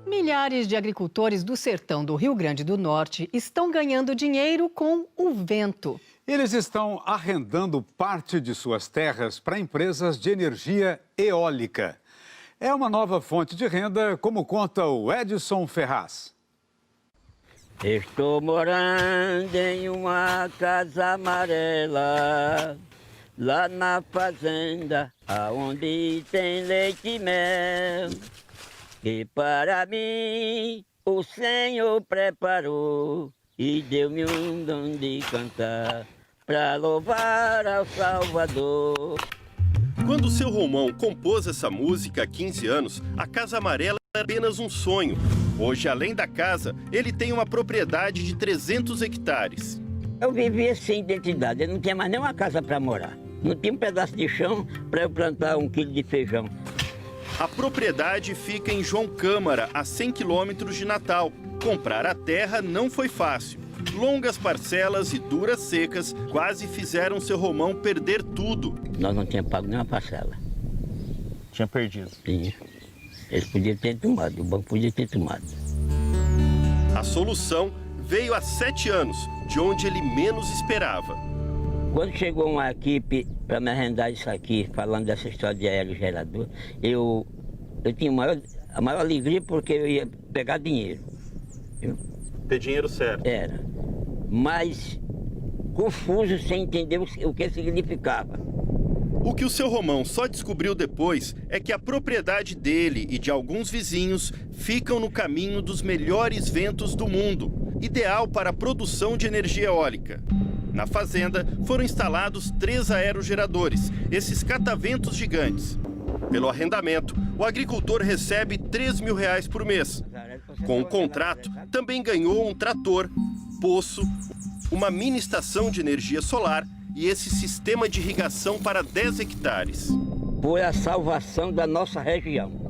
Milhares de agricultores do sertão do Rio Grande do Norte estão ganhando dinheiro com o vento. Eles estão arrendando parte de suas terras para empresas de energia eólica. É uma nova fonte de renda, como conta o Edson Ferraz. Estou morando em uma casa amarela, lá na fazenda, aonde tem leite e mel. E para mim o Senhor preparou e deu-me um dom de cantar, para louvar ao Salvador. Quando o seu Romão compôs essa música há 15 anos, a Casa Amarela era apenas um sonho. Hoje, além da casa, ele tem uma propriedade de 300 hectares. Eu vivia sem identidade, eu não tinha mais nem uma casa para morar. Não tinha um pedaço de chão para eu plantar 1 quilo de feijão. A propriedade fica em João Câmara, a 100 quilômetros de Natal. Comprar a terra não foi fácil. Longas parcelas e duras secas quase fizeram seu Romão perder tudo. Nós não tínhamos pago nenhuma parcela. Tinha perdido? Tinha. Eles podiam ter tomado, o banco podia ter tomado. A solução veio há 7 anos, de onde ele menos esperava. Quando chegou uma equipe para me arrendar isso aqui, falando dessa história de aerogerador, eu tinha a maior alegria porque eu ia pegar dinheiro. Ter dinheiro certo. Era. Mas confuso, sem entender o que significava. O que o seu Romão só descobriu depois é que a propriedade dele e de alguns vizinhos ficam no caminho dos melhores ventos do mundo, ideal para a produção de energia eólica. Na fazenda foram instalados 3 aerogeradores, esses cataventos gigantes. Pelo arrendamento, o agricultor recebe R$3.000 por mês. Com o contrato, também ganhou um trator, poço, uma mini estação de energia solar e esse sistema de irrigação para 10 hectares. Foi a salvação da nossa região.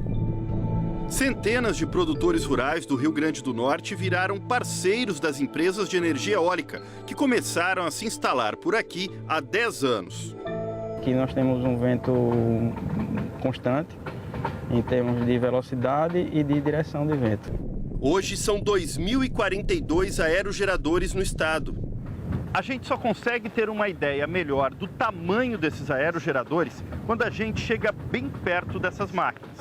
Centenas de produtores rurais do Rio Grande do Norte viraram parceiros das empresas de energia eólica, que começaram a se instalar por aqui há 10 anos. Aqui nós temos um vento constante em termos de velocidade e de direção de vento. Hoje são 2.042 aerogeradores no estado. A gente só consegue ter uma ideia melhor do tamanho desses aerogeradores quando a gente chega bem perto dessas máquinas.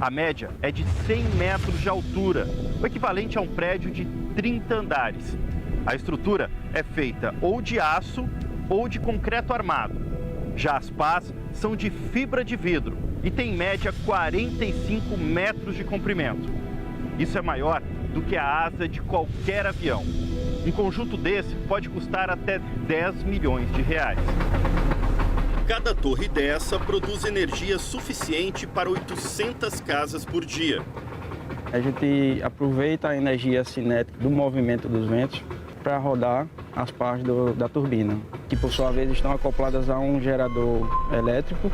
A média é de 100 metros de altura, o equivalente a um prédio de 30 andares. A estrutura é feita ou de aço ou de concreto armado. Já as pás são de fibra de vidro e tem em média 45 metros de comprimento. Isso é maior do que a asa de qualquer avião. Um conjunto desse pode custar até R$10 milhões. Cada torre dessa produz energia suficiente para 800 casas por dia. A gente aproveita a energia cinética do movimento dos ventos para rodar as partes da turbina, que por sua vez estão acopladas a um gerador elétrico,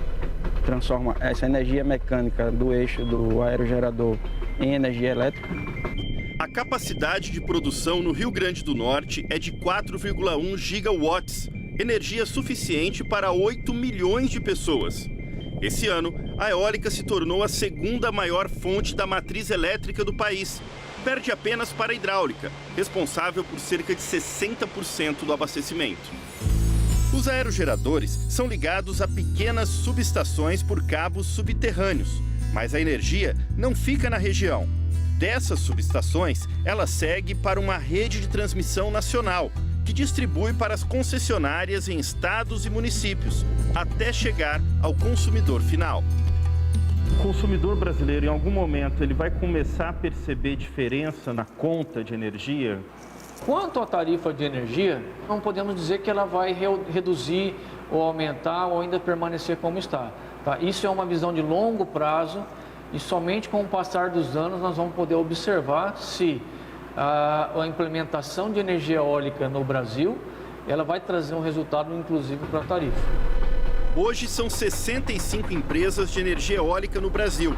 transforma essa energia mecânica do eixo do aerogerador em energia elétrica. A capacidade de produção no Rio Grande do Norte é de 4,1 gigawatts, energia suficiente para 8 milhões de pessoas. Esse ano, a eólica se tornou a segunda maior fonte da matriz elétrica do país. Perde apenas para a hidráulica, responsável por cerca de 60% do abastecimento. Os aerogeradores são ligados a pequenas subestações por cabos subterrâneos, mas a energia não fica na região. Dessas subestações, ela segue para uma rede de transmissão nacional, que distribui para as concessionárias em estados e municípios, até chegar ao consumidor final. O consumidor brasileiro, em algum momento, ele vai começar a perceber diferença na conta de energia? Quanto à tarifa de energia, não podemos dizer que ela vai reduzir ou aumentar ou ainda permanecer como está. Tá? Isso é uma visão de longo prazo e somente com o passar dos anos nós vamos poder observar se a implementação de energia eólica no Brasil ela vai trazer um resultado inclusive para a tarifa. Hoje são 65 empresas de energia eólica no Brasil,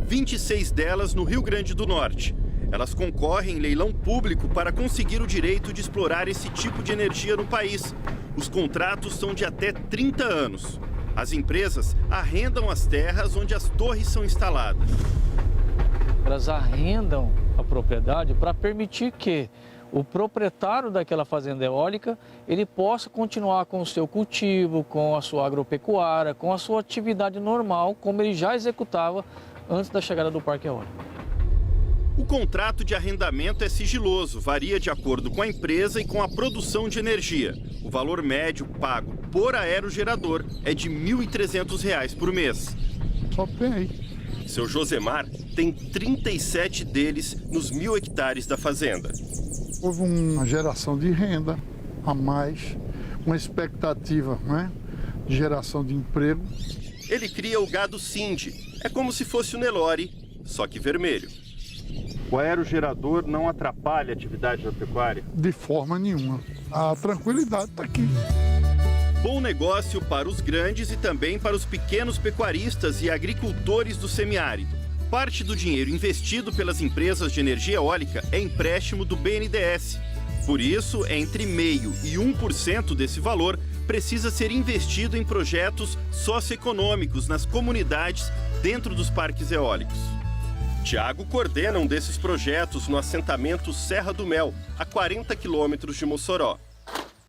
26 delas no Rio Grande do Norte. Elas concorrem em leilão público para conseguir o direito de explorar esse tipo de energia no país. Os contratos são de até 30 anos. As empresas arrendam as terras onde as torres são instaladas. elas arrendam a propriedade para permitir que o proprietário daquela fazenda eólica, ele possa continuar com o seu cultivo, com a sua agropecuária, com a sua atividade normal, como ele já executava antes da chegada do parque eólico. O contrato de arrendamento é sigiloso, varia de acordo com a empresa e com a produção de energia. O valor médio pago por aerogerador é de R$ 1.300 por mês. Só tem aí. Seu Josemar tem 37 deles nos 1.000 hectares da fazenda. Houve uma geração de renda a mais, uma expectativa, né, de geração de emprego. Ele cria o gado Cindy. É como se fosse o Nelore, só que vermelho. O aerogerador não atrapalha a atividade da pecuária? De forma nenhuma. A tranquilidade está aqui. Bom negócio para os grandes e também para os pequenos pecuaristas e agricultores do semiárido. Parte do dinheiro investido pelas empresas de energia eólica é empréstimo do BNDES. Por isso, entre 0,5% e 1% desse valor precisa ser investido em projetos socioeconômicos nas comunidades dentro dos parques eólicos. Tiago coordena um desses projetos no assentamento Serra do Mel, a 40 quilômetros de Mossoró.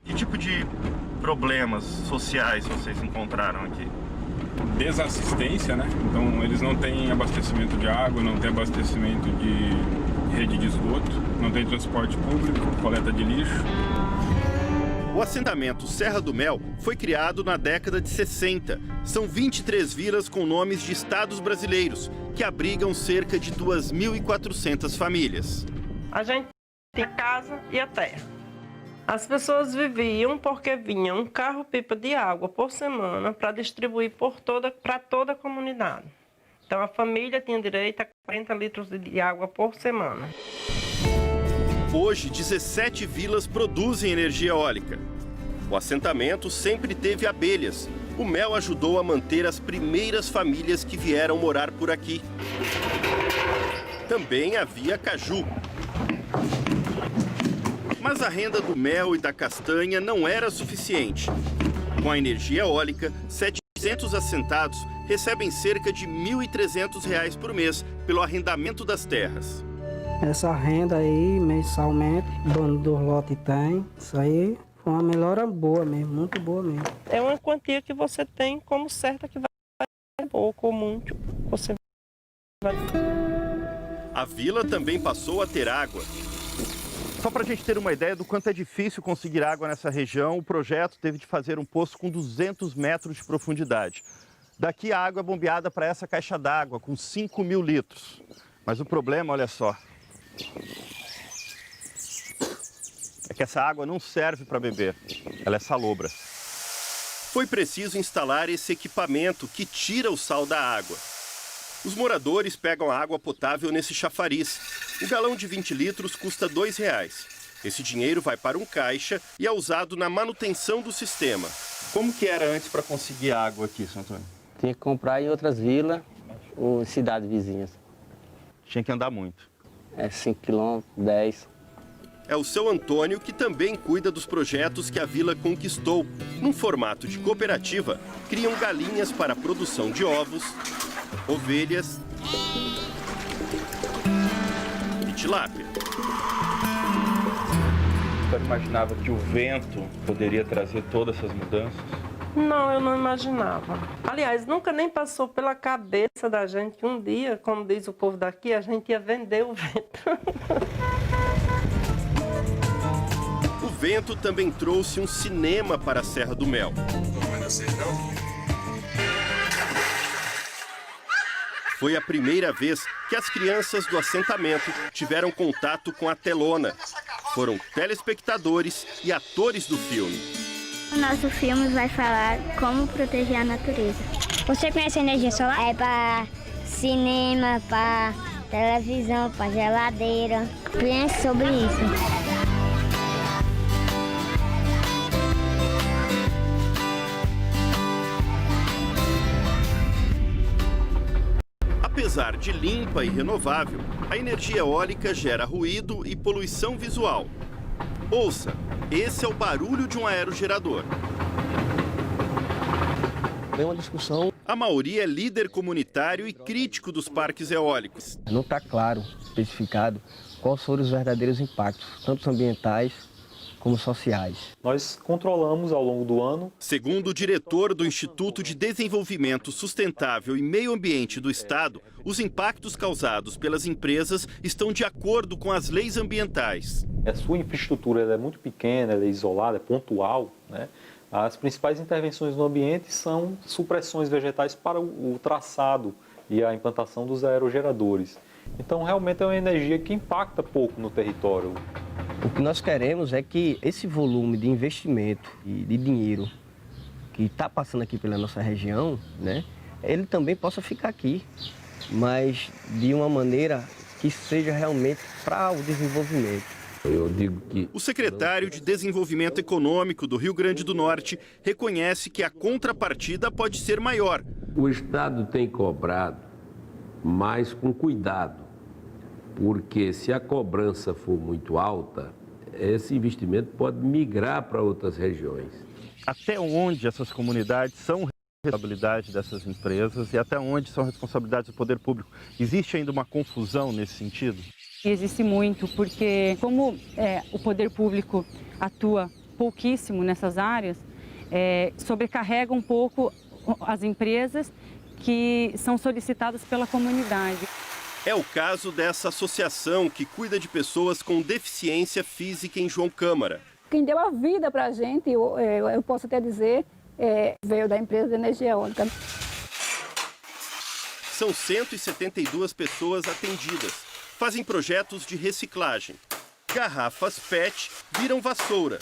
Que tipo de problemas sociais vocês encontraram aqui? Desassistência, né? Então eles não têm abastecimento de água, não têm abastecimento de rede de esgoto, não tem transporte público, coleta de lixo. O assentamento Serra do Mel foi criado na década de 60. São 23 vilas com nomes de estados brasileiros, que abrigam cerca de 2.400 famílias. A gente tem a casa e a terra. As pessoas viviam porque vinha um carro-pipa de água por semana para distribuir para toda a comunidade. Então a família tinha direito a 40 litros de água por semana. Hoje, 17 vilas produzem energia eólica. O assentamento sempre teve abelhas. O mel ajudou a manter as primeiras famílias que vieram morar por aqui. Também havia caju. Mas a renda do mel e da castanha não era suficiente. Com a energia eólica, 700 assentados recebem cerca de R$ 1.300 por mês pelo arrendamento das terras. Essa renda aí, mensalmente, o dono do lote tem, isso aí foi uma melhora boa mesmo, muito boa mesmo. É uma quantia que você tem como certa que vai ser pouco ou muito, você vai... A vila também passou a ter água. Só para a gente ter uma ideia do quanto é difícil conseguir água nessa região, o projeto teve de fazer um poço com 200 metros de profundidade. Daqui a água é bombeada para essa caixa d'água com 5.000 litros. Mas o problema, olha só, é que essa água não serve para beber, ela é salobra. Foi preciso instalar esse equipamento que tira o sal da água. Os moradores pegam a água potável nesse chafariz. O galão de 20 litros custa R$ 2,00. Esse dinheiro vai para um caixa e é usado na manutenção do sistema. Como que era antes para conseguir água aqui, São Antônio? Tinha que comprar em outras vilas ou cidades vizinhas. Tinha que andar muito. 5 quilômetros, 10. É o seu Antônio que também cuida dos projetos que a vila conquistou. Num formato de cooperativa, criam galinhas para a produção de ovos, ovelhas e tilápia. Você imaginava que o vento poderia trazer todas essas mudanças? Não, eu não imaginava. Aliás, nunca nem passou pela cabeça da gente que um dia, como diz o povo daqui, a gente ia vender o vento. O vento também trouxe um cinema para a Serra do Mel. Foi a primeira vez que as crianças do assentamento tiveram contato com a telona. Foram telespectadores e atores do filme. O nosso filme vai falar como proteger a natureza. Você conhece a energia solar? É para cinema, para televisão, para geladeira. Pense sobre isso. Apesar de limpa e renovável, a energia eólica gera ruído e poluição visual. Ouça, esse é o barulho de um aerogerador. Vem uma discussão. A Mauri é líder comunitário e crítico dos parques eólicos. Não está claro, especificado, quais foram os verdadeiros impactos, tanto ambientais como sociais. Nós controlamos ao longo do ano. Segundo o diretor do Instituto de Desenvolvimento Sustentável e Meio Ambiente do Estado, os impactos causados pelas empresas estão de acordo com as leis ambientais. A sua infraestrutura é muito pequena, ela é isolada, é pontual, né? As principais intervenções no ambiente são supressões vegetais para o traçado e a implantação dos aerogeradores. Então, realmente é uma energia que impacta pouco no território. O que nós queremos é que esse volume de investimento e de dinheiro que está passando aqui pela nossa região, né, ele também possa ficar aqui, mas de uma maneira que seja realmente para o desenvolvimento. Eu digo que o secretário de Desenvolvimento Econômico do Rio Grande do Norte reconhece que a contrapartida pode ser maior. O Estado tem cobrado, mas com cuidado, porque se a cobrança for muito alta, esse investimento pode migrar para outras regiões. Até onde essas comunidades são responsabilidade dessas empresas e até onde são responsabilidades do poder público? Existe ainda uma confusão nesse sentido? Existe muito, porque como o poder público atua pouquíssimo nessas áreas, sobrecarrega um pouco as empresas que são solicitadas pela comunidade. É o caso dessa associação que cuida de pessoas com deficiência física em João Câmara. Quem deu a vida para a gente, eu posso até dizer, veio da empresa de energia eólica. São 172 pessoas atendidas. Fazem projetos de reciclagem. Garrafas PET viram vassoura.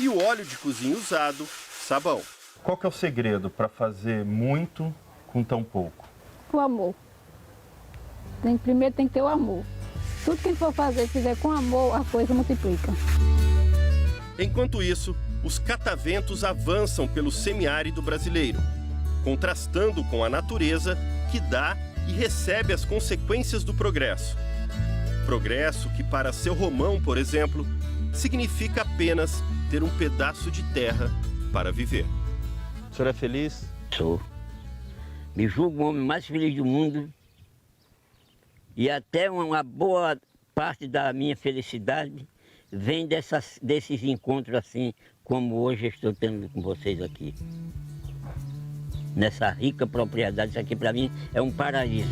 E o óleo de cozinha usado, sabão. Qual que é o segredo para fazer muito com tão pouco? O amor. Primeiro tem que ter o amor. Tudo que a gente for fazer, fizer com amor, a coisa multiplica. Enquanto isso, os cataventos avançam pelo semiárido brasileiro, contrastando com a natureza que dá e recebe as consequências do progresso. Progresso que, para seu Romão, por exemplo, significa apenas ter um pedaço de terra para viver. O senhor é feliz? Sou. Me julgo o homem mais feliz do mundo e até uma boa parte da minha felicidade vem desses encontros assim, como hoje eu estou tendo com vocês aqui. Nessa rica propriedade, isso aqui para mim é um paraíso.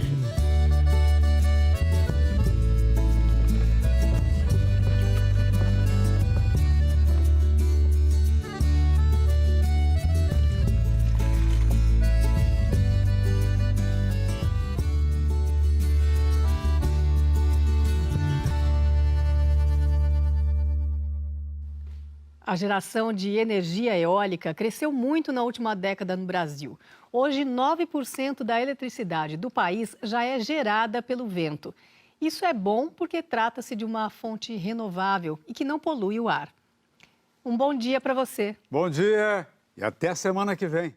A geração de energia eólica cresceu muito na última década no Brasil. Hoje, 9% da eletricidade do país já é gerada pelo vento. Isso é bom porque trata-se de uma fonte renovável e que não polui o ar. Um bom dia para você. Bom dia e até a semana que vem.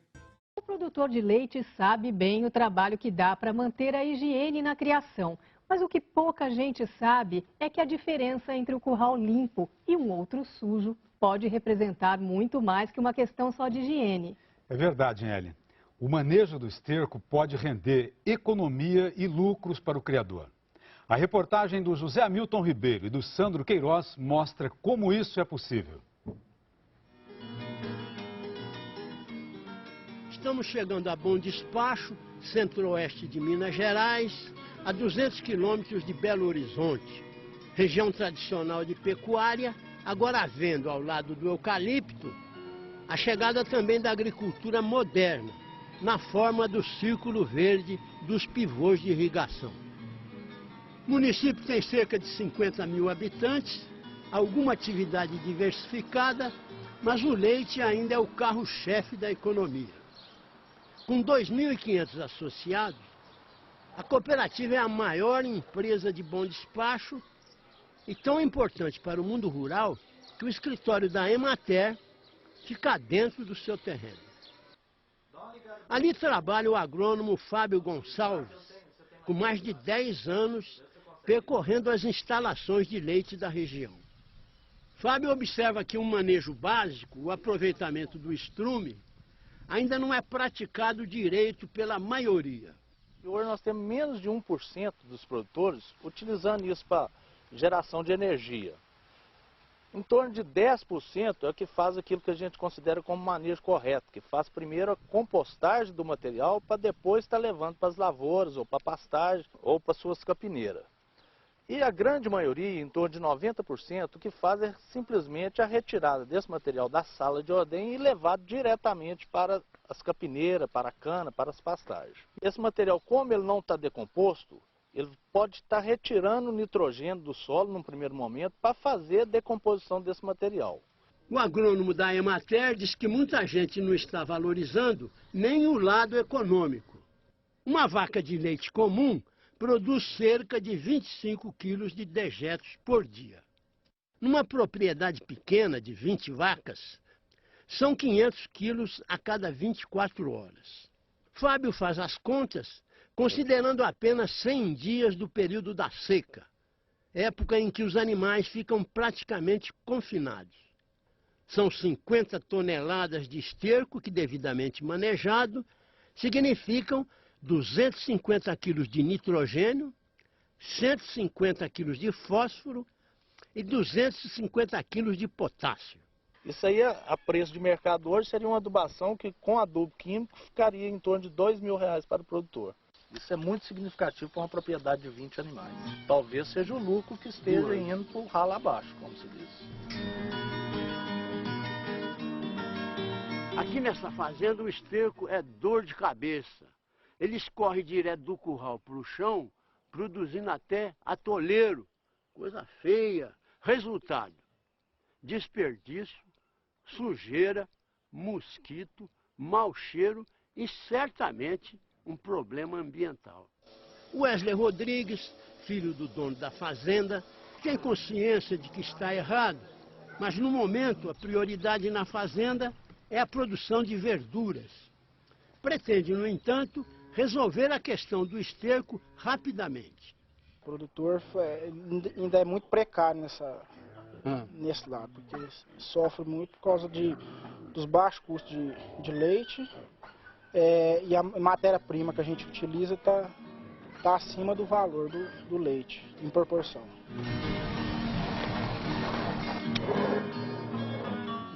O produtor de leite sabe bem o trabalho que dá para manter a higiene na criação. Mas o que pouca gente sabe é que a diferença entre o curral limpo e um outro sujo pode representar muito mais que uma questão só de higiene. É verdade, Ellen. O manejo do esterco pode render economia e lucros para o criador. A reportagem do José Hamilton Ribeiro e do Sandro Queiroz mostra como isso é possível. Estamos chegando a Bom Despacho, centro-oeste de Minas Gerais, a 200 quilômetros de Belo Horizonte. Região tradicional de pecuária, agora vendo ao lado do eucalipto a chegada também da agricultura moderna, na forma do círculo verde dos pivôs de irrigação. O município tem cerca de 50 mil habitantes, alguma atividade diversificada, mas o leite ainda é o carro-chefe da economia. Com 2.500 associados, a cooperativa é a maior empresa de Bom Despacho e tão importante para o mundo rural que o escritório da Emater fica dentro do seu terreno. Ali trabalha o agrônomo Fábio Gonçalves, com mais de 10 anos percorrendo as instalações de leite da região. Fábio observa que um manejo básico, o aproveitamento do estrume, ainda não é praticado direito pela maioria. E hoje nós temos menos de 1% dos produtores utilizando isso para geração de energia. Em torno de 10% é o que faz aquilo que a gente considera como manejo correto, que faz primeiro a compostagem do material para depois estar levando para as lavouras, ou para a pastagem, ou para suas capineiras. E a grande maioria, em torno de 90%, o que faz é simplesmente a retirada desse material da sala de ordenha e levado diretamente para as capineiras, para a cana, para as pastagens. Esse material, como ele não está decomposto, ele pode estar retirando o nitrogênio do solo num primeiro momento para fazer a decomposição desse material. O agrônomo da Emater diz que muita gente não está valorizando nem o lado econômico. Uma vaca de leite comum produz cerca de 25 quilos de dejetos por dia. Numa propriedade pequena de 20 vacas, são 500 quilos a cada 24 horas. Fábio faz as contas considerando apenas 100 dias do período da seca, época em que os animais ficam praticamente confinados. São 50 toneladas de esterco que, devidamente manejado, significam 250 quilos de nitrogênio, 150 quilos de fósforo e 250 quilos de potássio. Isso aí, a preço de mercado hoje, seria uma adubação que com adubo químico ficaria em torno de R$2.000 para o produtor. Isso é muito significativo para uma propriedade de 20 animais. Talvez seja o lucro que esteja indo para o ralo abaixo, como se diz. Aqui nessa fazenda o esterco é dor de cabeça. Ele escorre direto do curral para o chão, produzindo até atoleiro, coisa feia. Resultado: desperdício, sujeira, mosquito, mau cheiro e certamente um problema ambiental. Wesley Rodrigues, filho do dono da fazenda, tem consciência de que está errado, mas no momento a prioridade na fazenda é a produção de verduras. Pretende, no entanto, resolver a questão do esterco rapidamente. O produtor ainda é muito precário nesse lado, porque sofre muito por causa dos baixos custos de leite, e a matéria-prima que a gente utiliza está acima do valor do leite, em proporção.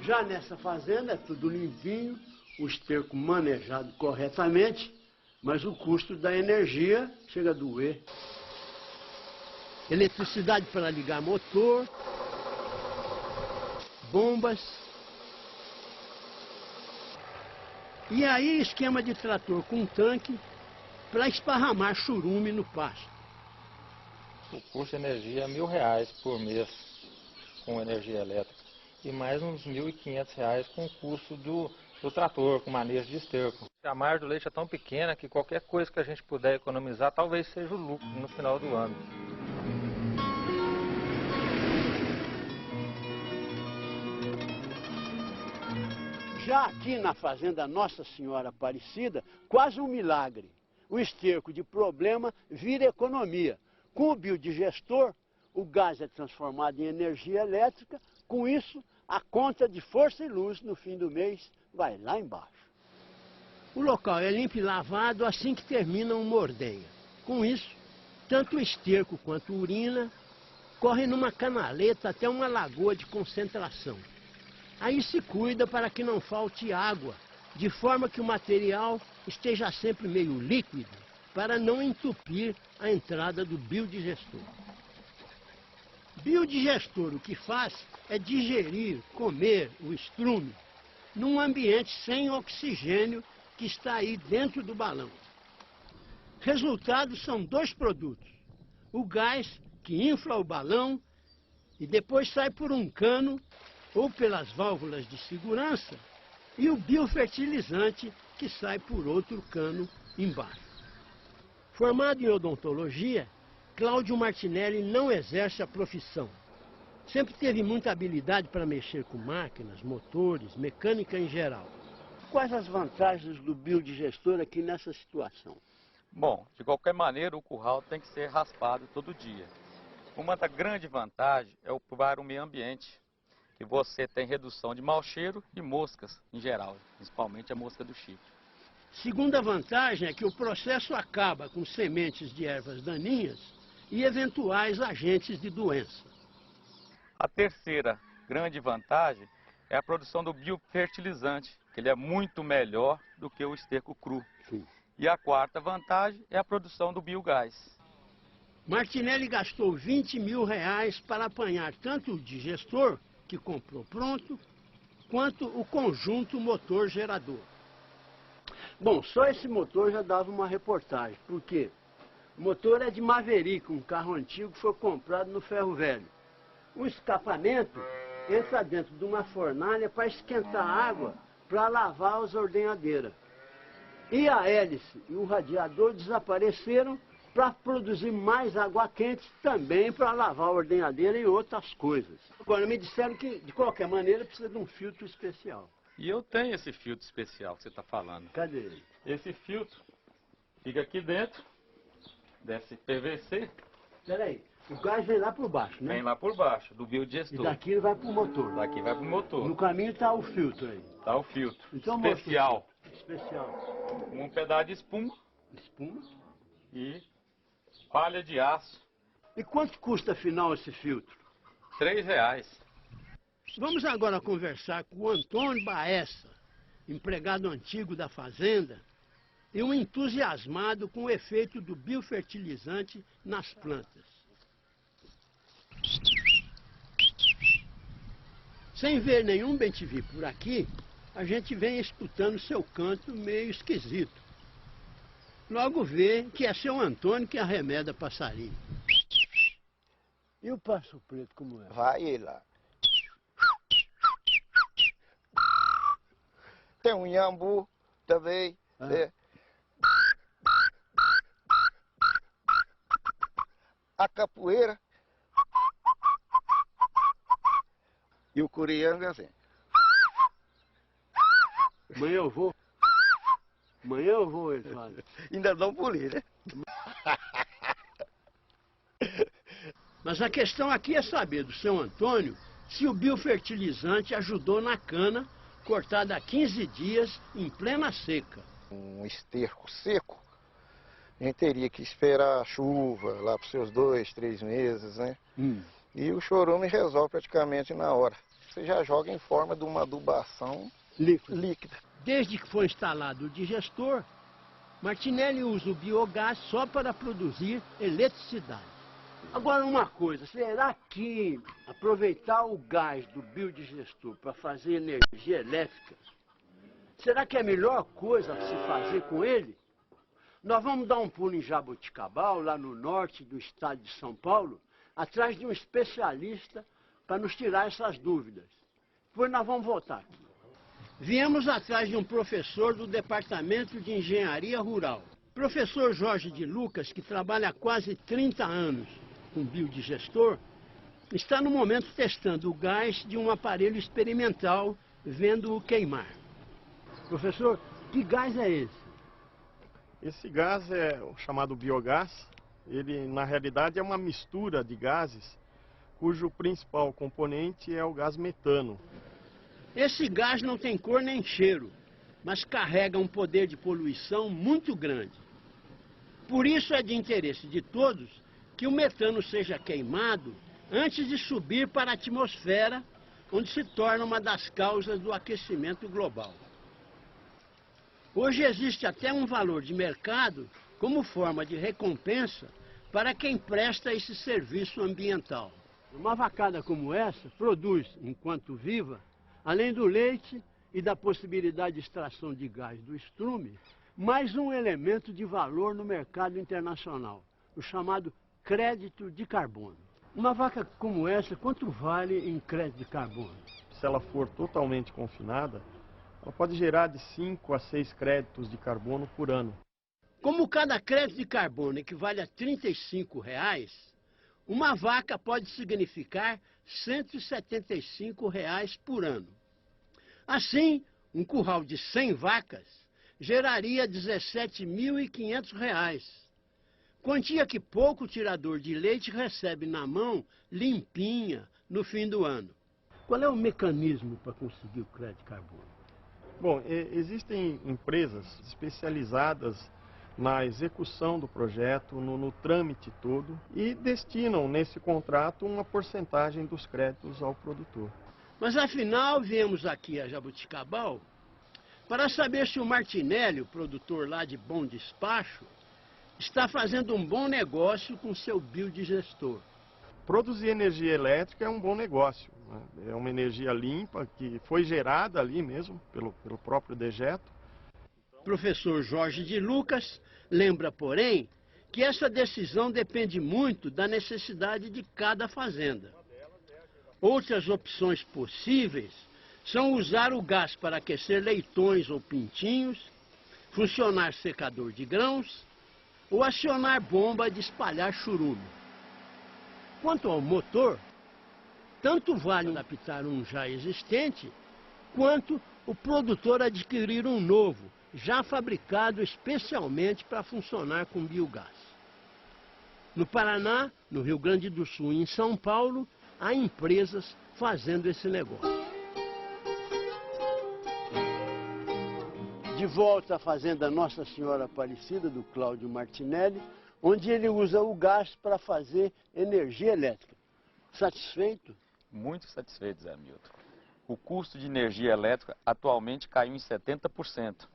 Já nessa fazenda é tudo limpinho, o esterco manejado corretamente, mas o custo da energia chega a doer. Eletricidade para ligar motor, bombas. E aí esquema de trator com tanque para esparramar churume no pasto. O custo de energia é R$1.000 por mês com energia elétrica e mais uns R$1.500 com o custo do trator, com manejo de esterco. A margem do leite é tão pequena que qualquer coisa que a gente puder economizar talvez seja o lucro no final do ano. Já aqui na fazenda Nossa Senhora Aparecida, quase um milagre. O esterco de problema vira economia. Com o biodigestor, o gás é transformado em energia elétrica. Com isso, a conta de força e luz no fim do mês vai lá embaixo. O local é limpo e lavado assim que termina uma ordenha. Com isso, tanto o esterco quanto a urina correm numa canaleta até uma lagoa de concentração. Aí se cuida para que não falte água, de forma que o material esteja sempre meio líquido, para não entupir a entrada do biodigestor. Biodigestor o que faz é digerir, comer o estrume num ambiente sem oxigênio que está aí dentro do balão. Resultados são dois produtos: o gás, que infla o balão e depois sai por um cano ou pelas válvulas de segurança, e o biofertilizante, que sai por outro cano embaixo. Formado em odontologia, Cláudio Martinelli não exerce a profissão. Sempre teve muita habilidade para mexer com máquinas, motores, mecânica em geral. Quais as vantagens do biodigestor aqui nessa situação? Bom, de qualquer maneira o curral tem que ser raspado todo dia. Uma da grande vantagem é para o meio ambiente. que você tem redução de mau cheiro e moscas em geral, principalmente a mosca do chifre. Segunda vantagem é que o processo acaba com sementes de ervas daninhas e eventuais agentes de doença. A terceira grande vantagem é a produção do biofertilizante, que ele é muito melhor do que o esterco cru. Sim. E a quarta vantagem é a produção do biogás. Martinelli gastou R$20 mil para apanhar tanto o digestor, que comprou pronto, quanto o conjunto motor-gerador. Bom, só esse motor já dava uma reportagem, porque o motor é de Maverick, um carro antigo que foi comprado no ferro velho. O escapamento entra dentro de uma fornalha para esquentar a água para lavar as ordenhadeiras. E a hélice e o radiador desapareceram para produzir mais água quente também para lavar a ordenhadeira e outras coisas. Agora, me disseram que, de qualquer maneira, precisa de um filtro especial. E eu tenho esse filtro especial que você está falando. Cadê ele? Esse filtro fica aqui dentro desse PVC. Peraí, o gás vem lá por baixo, né? Vem lá por baixo, do biodigestor. E daqui ele vai pro motor. Daqui vai pro motor. No caminho está o filtro aí. Tá o filtro. Então, especial. Especial. Um pedaço de espuma. Espuma. E palha de aço. E quanto custa, afinal, esse filtro? R$3. Vamos agora conversar com o Antônio Baessa, empregado antigo da fazenda, e um entusiasmado com o efeito do biofertilizante nas plantas. Sem ver nenhum bem-te-vi por aqui, a gente vem escutando seu canto meio esquisito. Logo vê que é seu Antônio que arremeda passarinho. E o passo preto como é? Vai ele lá. Tem um iambu também. É. A capoeira. E o curiango é assim. Amanhã eu vou. Amanhã eu vou, ele fala. Ainda não poli, né? Mas a questão aqui é saber do seu Antônio se o biofertilizante ajudou na cana cortada há 15 dias em plena seca. Um esterco seco, a gente teria que esperar a chuva lá para os seus 2, 3 meses, né? E o chorume resolve praticamente na hora. Você já joga em forma de uma adubação líquida. Desde que foi instalado o digestor, Martinelli usa o biogás só para produzir eletricidade. Agora uma coisa, será que aproveitar o gás do biodigestor para fazer energia elétrica, será que é a melhor coisa a se fazer com ele? Nós vamos dar um pulo em Jaboticabal, lá no norte do estado de São Paulo, atrás de um especialista para nos tirar essas dúvidas. Depois nós vamos voltar aqui. Viemos atrás de um professor do Departamento de Engenharia Rural. Professor Jorge de Lucas, que trabalha há quase 30 anos com biodigestor, está no momento testando o gás de um aparelho experimental, vendo-o queimar. Professor, que gás é esse? Esse gás é o chamado biogás. Ele, na realidade, é uma mistura de gases, cujo principal componente é o gás metano. Esse gás não tem cor nem cheiro, mas carrega um poder de poluição muito grande. Por isso é de interesse de todos que o metano seja queimado antes de subir para a atmosfera, onde se torna uma das causas do aquecimento global. Hoje existe até um valor de mercado como forma de recompensa para quem presta esse serviço ambiental. Uma vacada como essa produz, enquanto viva, além do leite e da possibilidade de extração de gás do estrume, mais um elemento de valor no mercado internacional, o chamado crédito de carbono. Uma vaca como essa, quanto vale em crédito de carbono? Se ela for totalmente confinada, ela pode gerar de 5 a 6 créditos de carbono por ano. Como cada crédito de carbono equivale a R$ 35, uma vaca pode significar R$ 175 por ano. Assim, um curral de 100 vacas geraria R$ 17.500, quantia que pouco tirador de leite recebe na mão, limpinha, no fim do ano. Qual é o mecanismo para conseguir o crédito de carbono? Bom, existem empresas especializadas na execução do projeto, no trâmite todo, e destinam nesse contrato uma porcentagem dos créditos ao produtor. Mas afinal, viemos aqui a Jabuticabal para saber se o Martinelli, o produtor lá de Bom Despacho, está fazendo um bom negócio com seu biodigestor. Produzir energia elétrica é um bom negócio, né? É uma energia limpa que foi gerada ali mesmo pelo próprio dejeto. Professor Jorge de Lucas lembra, porém, que essa decisão depende muito da necessidade de cada fazenda. Outras opções possíveis são usar o gás para aquecer leitões ou pintinhos, funcionar secador de grãos ou acionar bomba de espalhar churume. Quanto ao motor, tanto vale adaptar um já existente, quanto o produtor adquirir um novo, já fabricado especialmente para funcionar com biogás. No Paraná, no Rio Grande do Sul e em São Paulo, há empresas fazendo esse negócio. De volta à fazenda Nossa Senhora Aparecida, do Cláudio Martinelli, onde ele usa o gás para fazer energia elétrica. Satisfeito? Muito satisfeito, Zé Milton. O custo de energia elétrica atualmente caiu em 70%.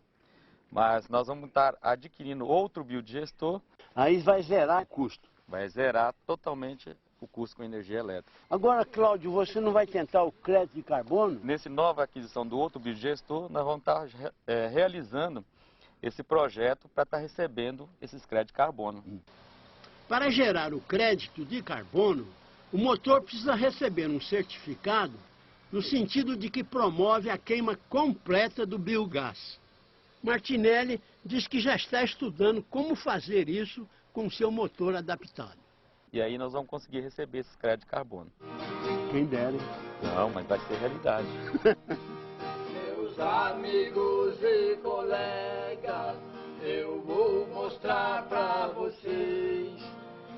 Mas nós vamos estar adquirindo outro biodigestor. Aí vai zerar o custo. Vai zerar totalmente o custo com energia elétrica. Agora, Cláudio, você não vai tentar o crédito de carbono? Nessa nova aquisição do outro biodigestor, nós vamos estar realizando esse projeto para estar recebendo esses créditos de carbono. Para gerar o crédito de carbono, o motor precisa receber um certificado no sentido de que promove a queima completa do biogás. Martinelli diz que já está estudando como fazer isso com seu motor adaptado. E aí nós vamos conseguir receber esses créditos de carbono. Quem dera, hein? Não, mas vai ser realidade. Meus amigos e colegas, eu vou mostrar pra vocês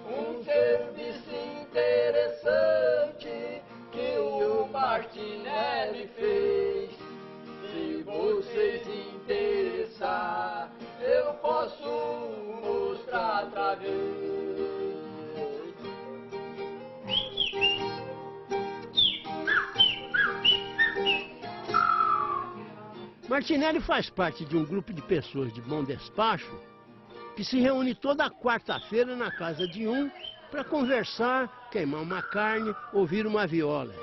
um serviço interessante que o Martinelli fez. Se vocês interessar, eu posso mostrar outra vez. Martinelli faz parte de um grupo de pessoas de bom despacho que se reúne toda quarta-feira na casa de um para conversar, queimar uma carne, ouvir uma viola.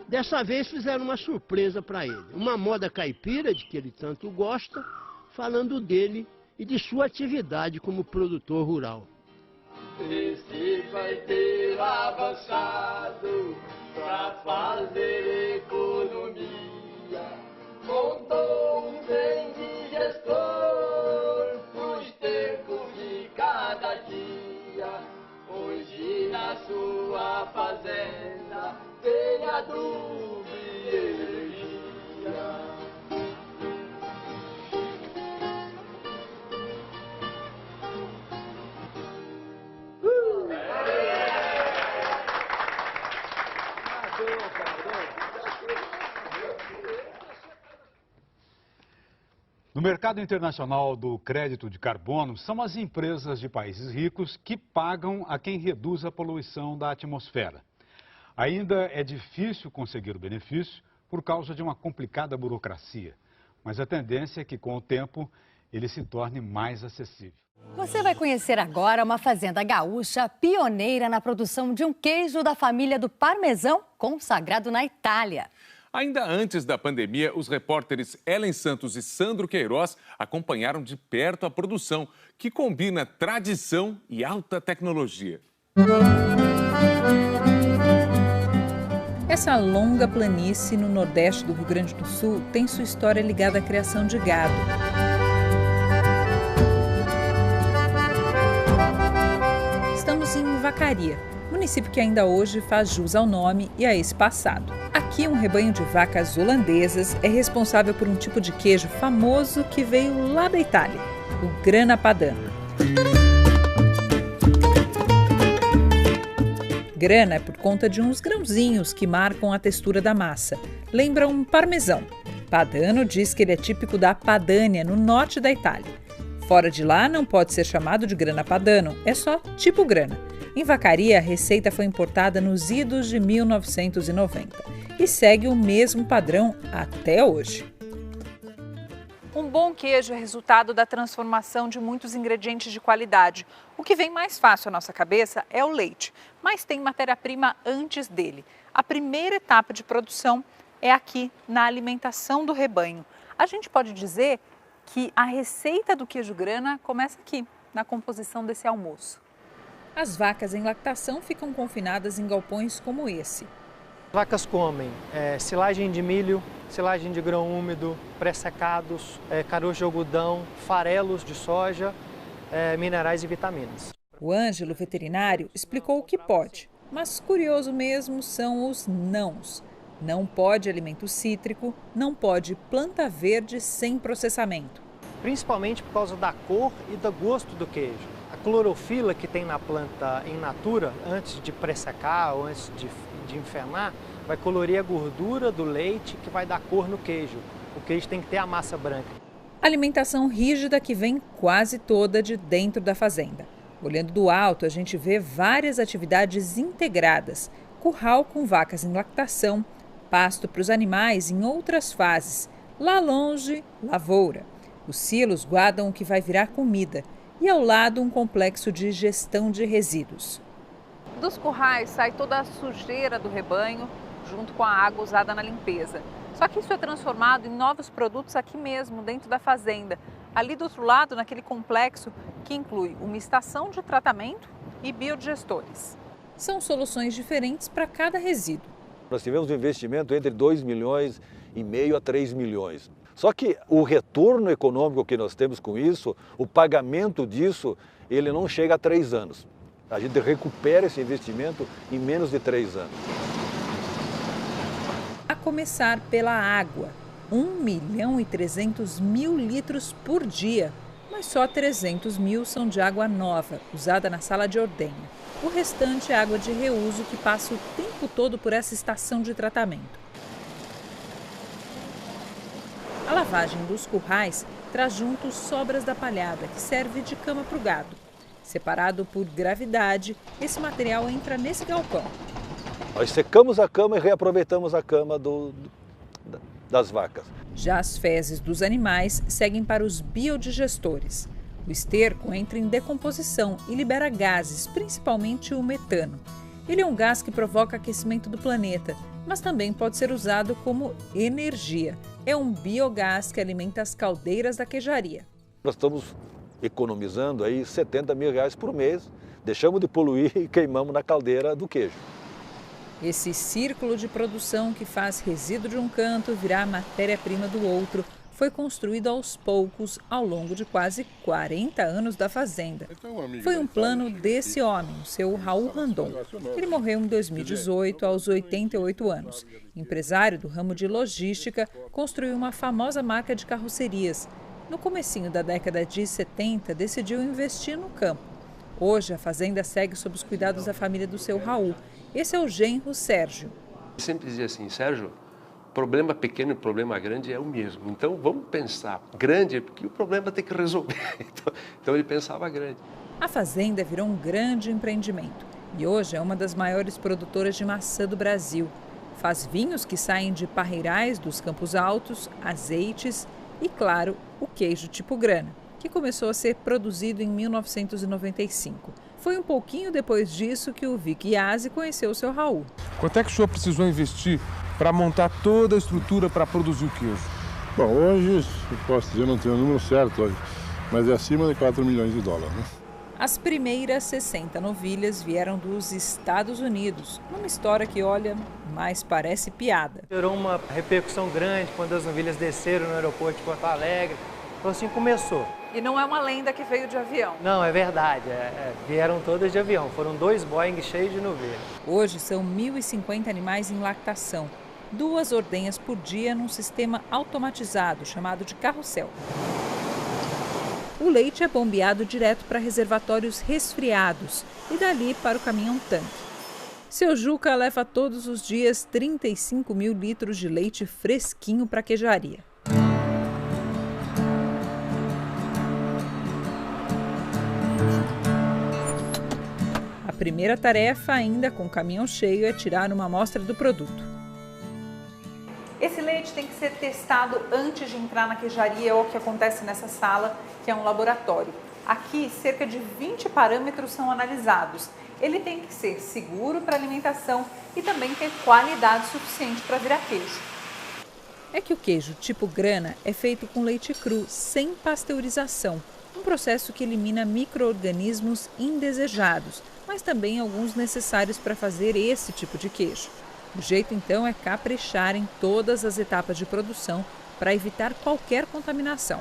Dessa vez fizeram uma surpresa para ele, uma moda caipira de que ele tanto gosta, falando dele e de sua atividade como produtor rural. Esse vai ter avançado pra fazer economia. Montou um trem de gestor pro esterco de cada dia. Hoje na sua fazenda tem adubo e energia. No mercado internacional do crédito de carbono, são as empresas de países ricos que pagam a quem reduz a poluição da atmosfera. Ainda é difícil conseguir o benefício por causa de uma complicada burocracia, mas a tendência é que, com o tempo, ele se torne mais acessível. Você vai conhecer agora uma fazenda gaúcha pioneira na produção de um queijo da família do parmesão, consagrado na Itália. Ainda antes da pandemia, os repórteres Ellen Santos e Sandro Queiroz acompanharam de perto a produção, que combina tradição e alta tecnologia. Essa longa planície no nordeste do Rio Grande do Sul tem sua história ligada à criação de gado. Estamos em Vacaria, município que ainda hoje faz jus ao nome e a esse passado. Aqui, um rebanho de vacas holandesas é responsável por um tipo de queijo famoso que veio lá da Itália, o Grana Padano. Grana é por conta de uns grãozinhos que marcam a textura da massa. Lembra um parmesão. Padano diz que ele é típico da Padânia, no norte da Itália. Fora de lá, não pode ser chamado de grana padano, é só tipo grana. Em Vacaria, a receita foi importada nos idos de 1990 e segue o mesmo padrão até hoje. Um bom queijo é resultado da transformação de muitos ingredientes de qualidade. O que vem mais fácil à nossa cabeça é o leite, mas tem matéria-prima antes dele. A primeira etapa de produção é aqui, na alimentação do rebanho. A gente pode dizer que a receita do queijo grana começa aqui, na composição desse almoço. As vacas em lactação ficam confinadas em galpões como esse. Vacas comem silagem de milho, silagem de grão úmido, pré-secados, caroço de algodão, farelos de soja, minerais e vitaminas. O Ângelo, veterinário, explicou o que pode, mas curioso mesmo são os nãos. Não pode alimento cítrico, não pode planta verde sem processamento. Principalmente por causa da cor e do gosto do queijo. A clorofila que tem na planta in natura, antes de pressecar ou antes de enfernar, vai colorir a gordura do leite que vai dar cor no queijo. O queijo tem que ter a massa branca. Alimentação rígida que vem quase toda de dentro da fazenda. Olhando do alto, a gente vê várias atividades integradas. Curral com vacas em lactação, pasto para os animais em outras fases. Lá longe, lavoura. Os silos guardam o que vai virar comida. E ao lado, um complexo de gestão de resíduos. Dos currais sai toda a sujeira do rebanho, junto com a água usada na limpeza. Só que isso é transformado em novos produtos aqui mesmo, dentro da fazenda. Ali do outro lado, naquele complexo que inclui uma estação de tratamento e biodigestores. São soluções diferentes para cada resíduo. Nós tivemos um investimento entre 2,5 milhões a 3 milhões. Só que o retorno econômico que nós temos com isso, o pagamento disso, ele não chega a 3 anos. A gente recupera esse investimento em menos de 3 anos. A começar pela água, 1.300.000 litros por dia. Mas só 300 mil são de água nova, usada na sala de ordenha. O restante é água de reuso que passa o tempo todo por essa estação de tratamento. A lavagem dos currais traz junto sobras da palhada, que serve de cama para o gado. Separado por gravidade, esse material entra nesse galpão. Nós secamos a cama e reaproveitamos a cama das vacas. Já as fezes dos animais seguem para os biodigestores. O esterco entra em decomposição e libera gases, principalmente o metano. Ele é um gás que provoca aquecimento do planeta, mas também pode ser usado como energia. É um biogás que alimenta as caldeiras da queijaria. Nós estamos economizando aí R$70 mil por mês, deixamos de poluir e queimamos na caldeira do queijo. Esse círculo de produção que faz resíduo de um canto virar matéria-prima do outro foi construído aos poucos ao longo de quase 40 anos da fazenda. Foi um plano desse homem, o seu Raul Randon. Ele morreu em 2018, aos 88 anos. Empresário do ramo de logística, construiu uma famosa marca de carrocerias. No comecinho da década de 70, decidiu investir no campo. Hoje, a fazenda segue sob os cuidados da família do seu Raul. Esse é o genro Sérgio. Eu sempre dizia assim, Sérgio, problema pequeno e problema grande é o mesmo. Então vamos pensar grande, porque o problema tem que resolver. Então ele pensava grande. A fazenda virou um grande empreendimento e hoje é uma das maiores produtoras de maçã do Brasil. Faz vinhos que saem de parreirais dos Campos Altos, azeites e, claro, o queijo tipo grana, que começou a ser produzido em 1995. Foi um pouquinho depois disso que o Vic Yazzi conheceu o seu Raul. Quanto é que o senhor precisou investir para montar toda a estrutura para produzir o queijo? Bom, hoje, eu posso dizer, não tenho o número certo hoje, mas é acima de 4 milhões de dólares. Né? As primeiras 60 novilhas vieram dos Estados Unidos, numa história que, olha, mais parece piada. Gerou uma repercussão grande quando as novilhas desceram no aeroporto de Porto Alegre. Então assim começou. E não é uma lenda que veio de avião. Não, é verdade. Vieram todas de avião. Foram 2 Boeing cheios de novilha. Hoje são 1.050 animais em lactação. 2 ordenhas por dia num sistema automatizado chamado de carrossel. O leite é bombeado direto para reservatórios resfriados e dali para o caminhão-tanque. Seu Juca leva todos os dias 35 mil litros de leite fresquinho para a queijaria. A primeira tarefa, ainda com o caminhão cheio, é tirar uma amostra do produto. Esse leite tem que ser testado antes de entrar na queijaria, é o que acontece nessa sala, que é um laboratório. Aqui, cerca de 20 parâmetros são analisados. Ele tem que ser seguro para alimentação e também ter qualidade suficiente para virar queijo. É que o queijo tipo grana é feito com leite cru, sem pasteurização. Um processo que elimina micro-organismos indesejados, mas também alguns necessários para fazer esse tipo de queijo. O jeito, então, é caprichar em todas as etapas de produção para evitar qualquer contaminação.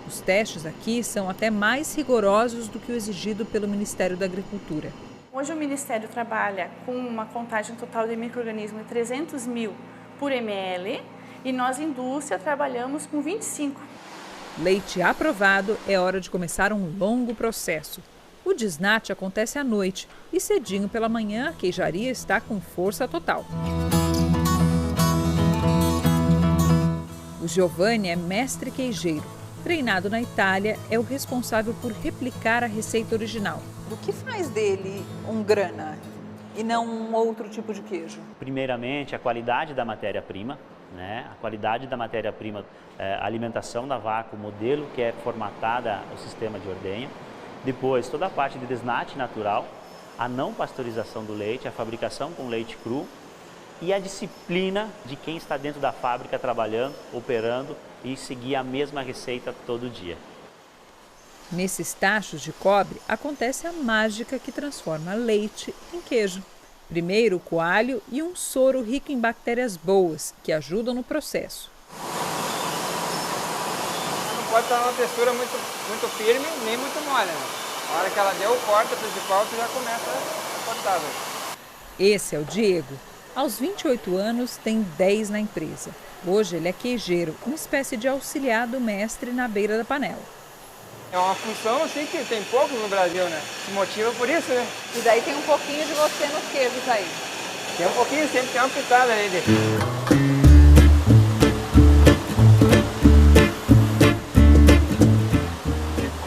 Os testes aqui são até mais rigorosos do que o exigido pelo Ministério da Agricultura. Hoje o Ministério trabalha com uma contagem total de micro-organismos de 300 mil por ml e nós, indústria, trabalhamos com 25. Leite aprovado, é hora de começar um longo processo. O desnate acontece à noite e cedinho pela manhã a queijaria está com força total. O Giovanni é mestre queijeiro. Treinado na Itália, é o responsável por replicar a receita original. O que faz dele um grana e não um outro tipo de queijo? Primeiramente, a qualidade da matéria-prima, né? A qualidade da matéria-prima, a alimentação da vaca, o modelo que é formatada o sistema de ordenha. Depois, toda a parte de desnate natural, a não pasteurização do leite, a fabricação com leite cru e a disciplina de quem está dentro da fábrica trabalhando, operando e seguir a mesma receita todo dia. Nesses tachos de cobre acontece a mágica que transforma leite em queijo. Primeiro o coalho e um soro rico em bactérias boas, que ajudam no processo. Não pode estar numa textura muito firme nem muito mole, né? Na hora que ela deu o corte principal, tu já começa a cortar. Esse é o Diego. Aos 28 anos, tem 10 na empresa. Hoje ele é queijeiro, uma espécie de auxiliar do mestre na beira da panela. É uma função assim que tem pouco no Brasil, né? Se motiva por isso, né? E daí tem um pouquinho de você nos queijos aí. Tem um pouquinho, sempre tem uma pitada aí dele.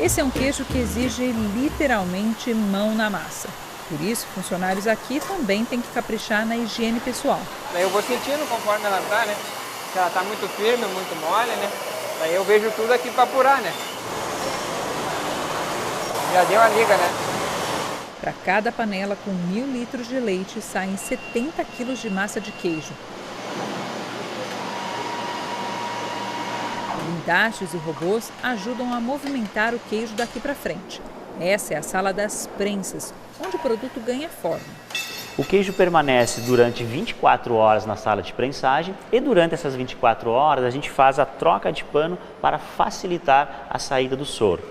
Esse é um queijo que exige literalmente mão na massa. Por isso, funcionários aqui também têm que caprichar na higiene pessoal. Daí eu vou sentindo conforme ela tá, né? Se ela tá muito firme, muito mole, né? Daí eu vejo tudo aqui para apurar, né? Já deu a liga, né? Para cada panela com 1.000 litros de leite, saem 70 quilos de massa de queijo. Guindastes e robôs ajudam a movimentar o queijo daqui para frente. Essa é a sala das prensas, onde o produto ganha forma. O queijo permanece durante 24 horas na sala de prensagem e durante essas 24 horas a gente faz a troca de pano para facilitar a saída do soro.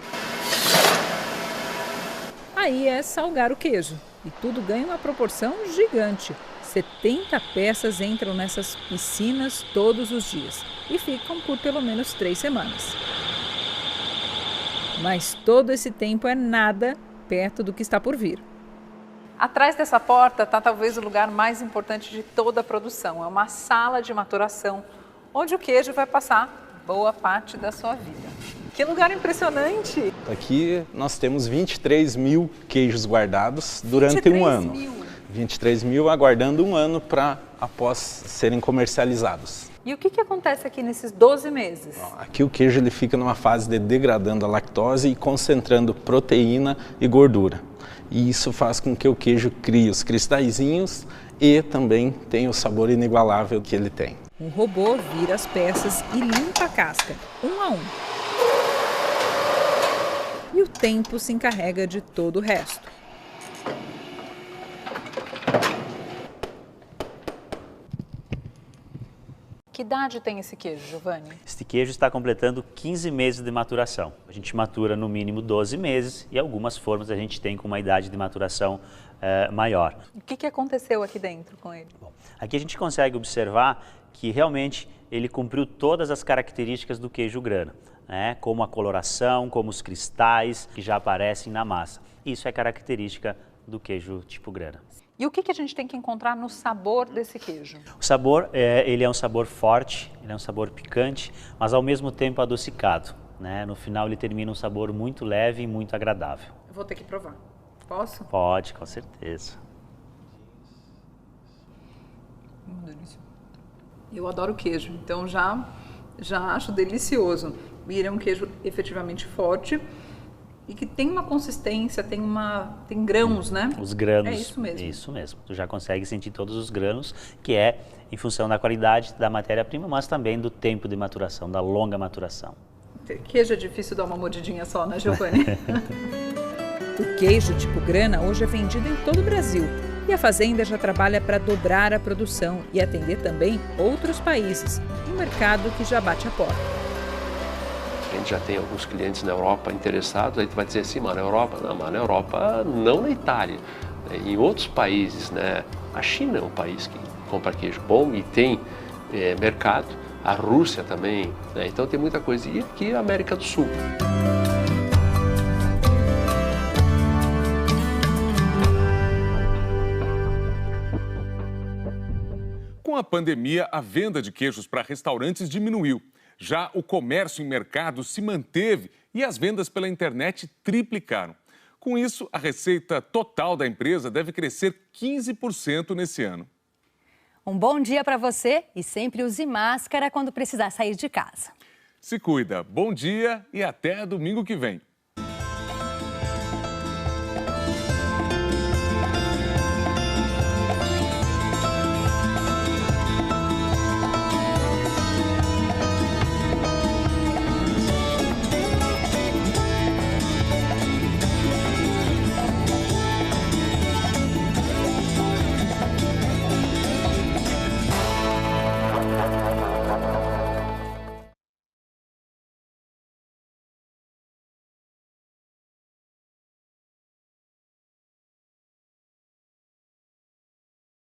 Aí é salgar o queijo e tudo ganha uma proporção gigante. 70 peças entram nessas piscinas todos os dias e ficam por pelo menos 3 semanas. Mas todo esse tempo é nada perto do que está por vir. Atrás dessa porta está talvez o lugar mais importante de toda a produção. É uma sala de maturação, onde o queijo vai passar boa parte da sua vida. Que lugar impressionante! Aqui nós temos 23 mil queijos guardados durante um ano. 23 mil aguardando um ano para após serem comercializados. E o que acontece aqui nesses 12 meses? Aqui o queijo ele fica numa fase de degradando a lactose e concentrando proteína e gordura. E isso faz com que o queijo crie os cristalzinhos e também tenha o sabor inigualável que ele tem. Um robô vira as peças e limpa a casca, um a um. E o tempo se encarrega de todo o resto. Que idade tem esse queijo, Giovanni? Este queijo está completando 15 meses de maturação. A gente matura no mínimo 12 meses e algumas formas a gente tem com uma idade de maturação maior. O que aconteceu aqui dentro com ele? Bom, aqui a gente consegue observar que realmente ele cumpriu todas as características do queijo grana. né, como a coloração, como os cristais que já aparecem na massa. Isso é característica do queijo tipo grana. E o que a gente tem que encontrar no sabor desse queijo? O sabor, ele é um sabor forte, ele é um sabor picante, mas ao mesmo tempo adocicado, né? No final ele termina um sabor muito leve e muito agradável. Eu vou ter que provar. Posso? Pode, com certeza. Delícia. Eu adoro queijo, então já acho delicioso. E ele é um queijo efetivamente forte e que tem uma consistência, tem grãos, né? Os grãos. É isso mesmo. Isso mesmo. Tu já consegue sentir todos os grãos, que é em função da qualidade da matéria-prima, mas também do tempo de maturação, da longa maturação. Queijo é difícil dar uma mordidinha só, né, Giovanni? O queijo tipo grana hoje é vendido em todo o Brasil. E a fazenda já trabalha para dobrar a produção e atender também outros países, um mercado que já bate a porta. A gente já tem alguns clientes na Europa interessados, aí tu vai dizer assim, mas na Europa? Não, mas na Europa, não na Itália. Em outros países, né? A China é um país que compra queijo bom e tem mercado, a Rússia também, né? Então tem muita coisa. E aqui a América do Sul. Com a pandemia, a venda de queijos para restaurantes diminuiu. Já o comércio em mercados se manteve e as vendas pela internet triplicaram. Com isso, a receita total da empresa deve crescer 15% nesse ano. Um bom dia para você e sempre use máscara quando precisar sair de casa. Se cuida, bom dia e até domingo que vem.